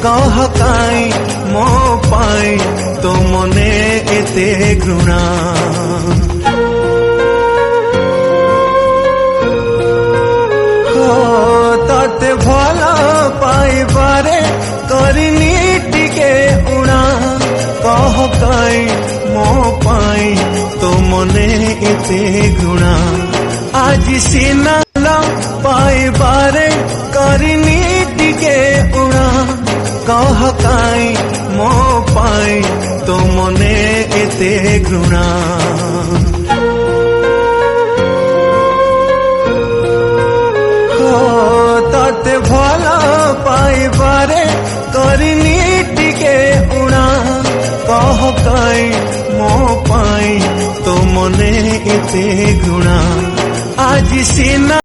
कह काई मो पाई तो मने एते घृणा तते भल पाइबारे करनी टिके उणा कह काई मो पाई तो मने एते घृणा आज सीना पाइबारे करनी टिके उणा कह काई मो पाई तो मने एते घृणा तते भल पाइबारे करनी टिके उणा कह काई मो पाई तो मने एते घृणा आज सीना